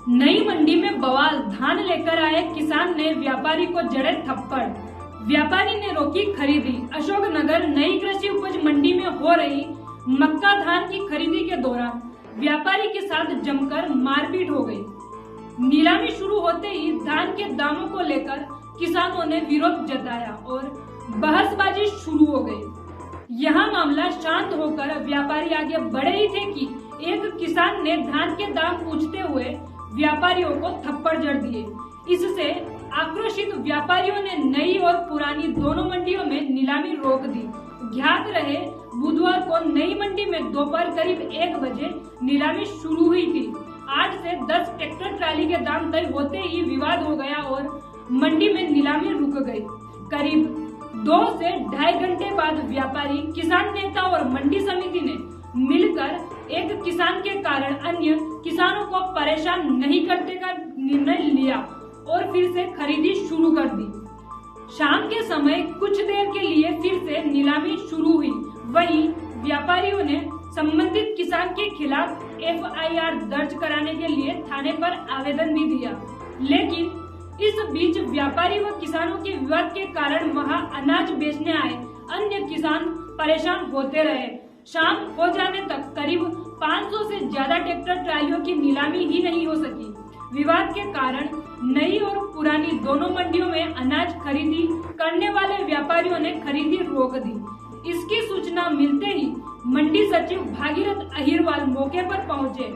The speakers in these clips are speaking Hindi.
नई मंडी में बवाल, धान लेकर आए किसान ने व्यापारी को जड़े थप्पड़। व्यापारी ने रोकी खरीदी। अशोकनगर नई कृषि उपज मंडी में हो रही मक्का धान की खरीदी के दौरान व्यापारी के साथ जमकर मारपीट हो गई। नीलामी शुरू होते ही धान के दामों को लेकर किसानों ने विरोध जताया और बहसबाजी शुरू हो गई। यहाँ मामला शांत होकर व्यापारी आगे बढ़े ही थे कि एक किसान ने धान के दाम पूछते हुए व्यापारियों को थप्पड़ जड़ दिए। इससे आक्रोशित व्यापारियों ने नई और पुरानी दोनों मंडियों में नीलामी रोक दी। ज्ञात रहे बुधवार को नई मंडी में दोपहर करीब 1 बजे नीलामी शुरू हुई थी। 8 से 10 ट्रैक्टर ट्राली के दाम तय होते ही विवाद हो गया और मंडी में नीलामी रुक गई। करीब 2 से 2.5 घंटे बाद व्यापारी, किसान नेता और मंडी समिति ने मिलकर एक किसान के कारण अन्य किसानों को परेशान नहीं करने का निर्णय लिया और फिर से खरीदी शुरू कर दी। शाम के समय कुछ देर के लिए फिर से नीलामी शुरू हुई। वहीं व्यापारियों ने संबंधित किसान के खिलाफ FIR दर्ज कराने के लिए थाने पर आवेदन भी दिया, लेकिन इस बीच व्यापारी व किसानों के विवाद के कारण वहां अनाज बेचने आए अन्य किसान परेशान होते रहे। शाम हो जाने तक करीब 500 से ज्यादा ट्रैक्टर ट्रालियों की नीलामी ही नहीं हो सकी। विवाद के कारण नई और पुरानी दोनों मंडियों में अनाज खरीदी करने वाले व्यापारियों ने खरीदी रोक दी। इसकी सूचना मिलते ही मंडी सचिव भागीरथ अहिरवाल मौके पर पहुंचे।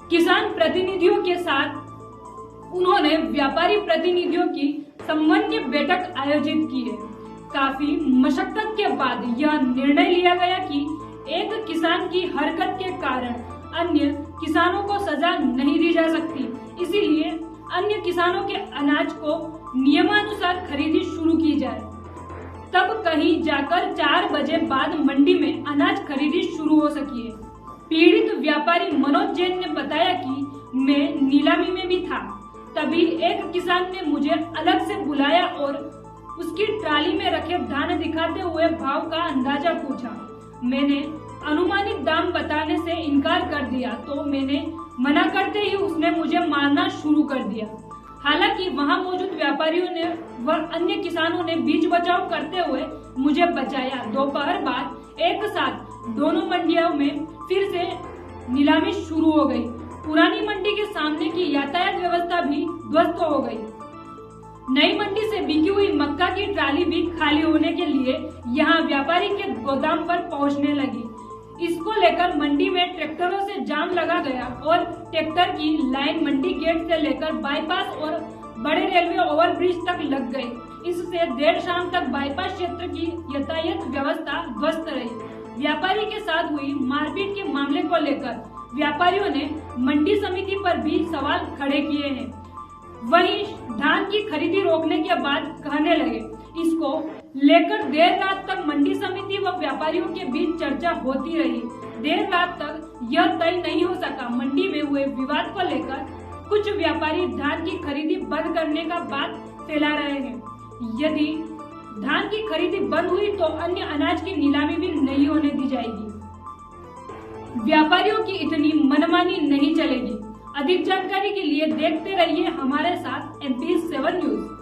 किसान प्रतिनिधियों के साथ उन्होंने व्यापारी प्रतिनिधियों की समन्वय बैठक आयोजित की है। काफी मशक्कत के बाद यह निर्णय लिया गया कि एक किसान की हरकत के कारण अन्य किसानों को सजा नहीं दी जा सकती, इसीलिए अन्य किसानों के अनाज को नियमानुसार खरीदी शुरू की जाए। तब कहीं जाकर 4 बजे बाद मंडी में अनाज खरीदी शुरू हो सकी है। पीड़ित व्यापारी मनोज जैन ने बताया कि मैं नीलामी में भी था, तभी एक किसान ने मुझे अलग से बुलाया और उसकी ट्राली में रखे धान दिखाते हुए भाव का अंदाजा पूछा। मैंने अनुमानित दाम बताने से इनकार कर दिया तो मैंने मना करते ही उसने मुझे मारना शुरू कर दिया। हालांकि वहां मौजूद व्यापारियों ने व अन्य किसानों ने बीच बचाव करते हुए मुझे बचाया। दोपहर बाद एक साथ दोनों मंडियों में फिर से नीलामी शुरू हो गई। पुरानी मंडी के सामने की यातायात व्यवस्था भी ध्वस्त हो गई। नई मंडी से बिकी हुई मक्का की ट्राली भी खाली होने के लिए यहां व्यापारी के गोदाम पर पहुंचने लगी। इसको लेकर मंडी में ट्रैक्टरों से जाम लगा गया और ट्रैक्टर की लाइन मंडी गेट से लेकर बाईपास और बड़े रेलवे ओवरब्रिज तक लग गई। इससे देर शाम तक बाईपास क्षेत्र की यातायात व्यवस्था ध्वस्त रही। व्यापारी के साथ हुई मारपीट के मामले को लेकर व्यापारियों ने मंडी समिति पर भी सवाल खड़े किए हैं। वहीं धान की खरीदी रोकने के बाद कहने लगे, इसको लेकर देर रात तक मंडी समिति व व्यापारियों के बीच चर्चा होती रही। देर रात तक यह तय नहीं हो सका। मंडी में हुए विवाद को लेकर कुछ व्यापारी धान की खरीदी बंद करने का बात फैला रहे हैं। यदि धान की खरीदी बंद हुई तो अन्य अनाज की नीलामी भी नहीं होने दी जाएगी। व्यापारियों की इतनी मनमानी नहीं चलेगी। अधिक जानकारी के लिए देखते रहिए हमारे साथ MP7 न्यूज।